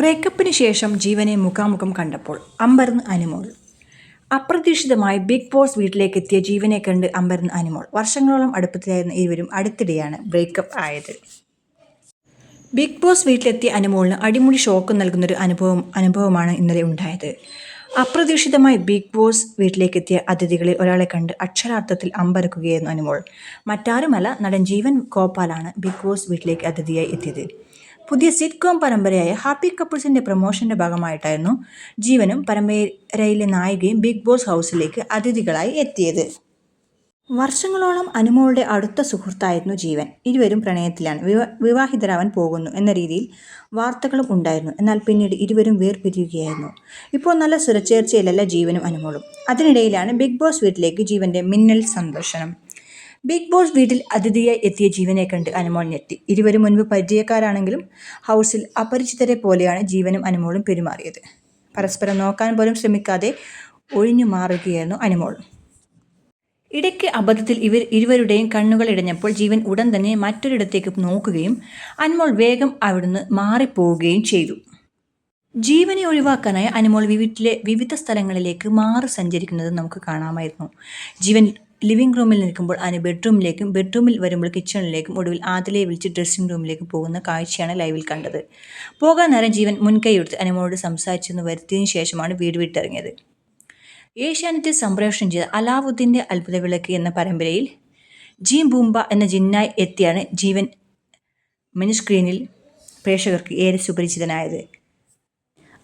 ബ്രേക്കപ്പിന് ശേഷം ജീവനെ മുഖാമുഖം കണ്ടപ്പോൾ അമ്പരന്ന് അനുമോൾ. അപ്രതീക്ഷിതമായി ബിഗ് ബോസ് വീട്ടിലേക്ക് എത്തിയ ജീവനെ കണ്ട് അമ്പരന്ന് അനുമോൾ. വർഷങ്ങളോളം അടുപ്പത്തിലായിരുന്ന ഇരുവരും അടുത്തിടെയാണ് ബ്രേക്കപ്പ് ആയത്. ബിഗ് ബോസ് വീട്ടിലെത്തിയ അനുമോളിന് അടിമുടി ഷോക്ക് നൽകുന്നൊരു അനുഭവമാണ് ഇന്നലെ ഉണ്ടായത്. അപ്രതീക്ഷിതമായി ബിഗ് ബോസ് വീട്ടിലേക്കെത്തിയ അതിഥികളിൽ ഒരാളെ കണ്ട് അക്ഷരാർത്ഥത്തിൽ അമ്പരക്കുകയായിരുന്നു അനുമോൾ. മറ്റാരുമല്ല, നടൻ ജീവൻ ഗോപാലാണ് ബിഗ് ബോസ് വീട്ടിലേക്ക് അതിഥിയായി എത്തിയത്. പുതിയ സിറ്റ്കോം പരമ്പരയായ ഹാപ്പി കപ്പിൾസിന്റെ പ്രൊമോഷന്റെ ഭാഗമായിട്ടായിരുന്നു ജീവനും പരമ്പരയിലെ നായികയും ബിഗ് ബോസ് ഹൗസിലേക്ക് അതിഥികളായി എത്തിയത്. വർഷങ്ങളോളം അനുമോളുടെ അടുത്ത സുഹൃത്തായിരുന്നു ജീവൻ. ഇരുവരും പ്രണയത്തിലാണ്, വിവാഹിതരാവാൻ പോകുന്നു എന്ന രീതിയിൽ വാർത്തകളും ഉണ്ടായിരുന്നു. എന്നാൽ പിന്നീട് ഇരുവരും വേർപിരിയുകയായിരുന്നു. ഇപ്പോൾ നല്ല സുരച്ചേർച്ചയിലല്ല ജീവനും അനുമോളും. അതിനിടയിലാണ് ബിഗ് ബോസ് വീട്ടിലേക്ക് ജീവന്റെ മിന്നൽ സന്ദർശനം. ബിഗ് ബോസ് വീട്ടിൽ അതിഥിയായി എത്തിയ ജീവനെ കണ്ട് അനുമോൾ ഞെട്ടി. ഇരുവരും മുൻപ് പരിചയക്കാരാണെങ്കിലും ഹൗസിൽ അപരിചിതരെ പോലെയാണ് ജീവനും അനുമോളും പെരുമാറിയത്. പരസ്പരം നോക്കാൻ പോലും ശ്രമിക്കാതെ ഒഴിഞ്ഞു മാറുകയായിരുന്നു അനുമോൾ. ഇടയ്ക്ക് അബദ്ധത്തിൽ ഇരുവരുടെയും കണ്ണുകൾ ഇടഞ്ഞപ്പോൾ ജീവൻ ഉടൻ തന്നെ മറ്റൊരിടത്തേക്ക് നോക്കുകയും അനുമോൾ വേഗം അവിടുന്ന് മാറിപ്പോവുകയും ചെയ്തു. ജീവനെ ഒഴിവാക്കാനായി അനുമോൾ വീട്ടിലെ വിവിധ സ്ഥലങ്ങളിലേക്ക് മാറി സഞ്ചരിക്കുന്നത് നമുക്ക് കാണാമായിരുന്നു. ജീവൻ ലിവിംഗ് റൂമിൽ നിൽക്കുമ്പോൾ അനു ബെഡ്റൂമിലേക്കും, ബെഡ്റൂമിൽ വരുമ്പോൾ കിച്ചണിലേക്കും, ഒടുവിൽ ആദിലയെ വിളിച്ച് ഡ്രസ്സിംഗ് റൂമിലേക്ക് പോകുന്ന കാഴ്ചയാണ് ലൈവിൽ കണ്ടത്. പോകാൻ നേരം ജീവൻ മുൻകൈയെടുത്ത് അനുമോളോട് സംസാരിച്ചെന്ന് വരുത്തിയതിനു ശേഷമാണ് വീട് വിട്ടിറങ്ങിയത്. ഏഷ്യാനെറ്റിൽ സംപ്രേഷണം ചെയ്ത അലാവുദ്ദീൻ്റെ അത്ഭുതവിളക്ക് എന്ന പരമ്പരയിൽ ജീം ബൂംബ എന്ന ജിന്നായി എത്തിയാണ് ജീവൻ മിനിസ്ക്രീനിൽ പ്രേക്ഷകർക്ക് ഏറെ സുപരിചിതനായത്.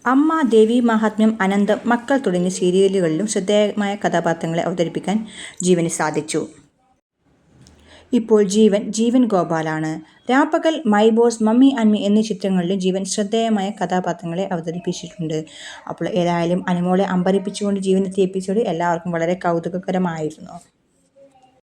അമ്മ, ദേവി മഹാത്മ്യം, അനന്തം, മക്കൾ തുടങ്ങിയ സീരിയലുകളിലും ശ്രദ്ധേയമായ കഥാപാത്രങ്ങളെ അവതരിപ്പിക്കാൻ ജീവന് സാധിച്ചു. ഇപ്പോൾ ജീവൻ ഗോപാലാണ്. രാപ്പകൽ, my boss, mummy and me എന്നീ ചിത്രങ്ങളിലും ജീവൻ ശ്രദ്ധേയമായ കഥാപാത്രങ്ങളെ അവതരിപ്പിച്ചിട്ടുണ്ട്. അപ്പോൾ ഏതായാലും അനുമോളെ അമ്പരിപ്പിച്ചുകൊണ്ട് ജീവൻ എത്തിയ എപ്പിസോഡ് എല്ലാവർക്കും വളരെ കൗതുകകരമായിരുന്നു.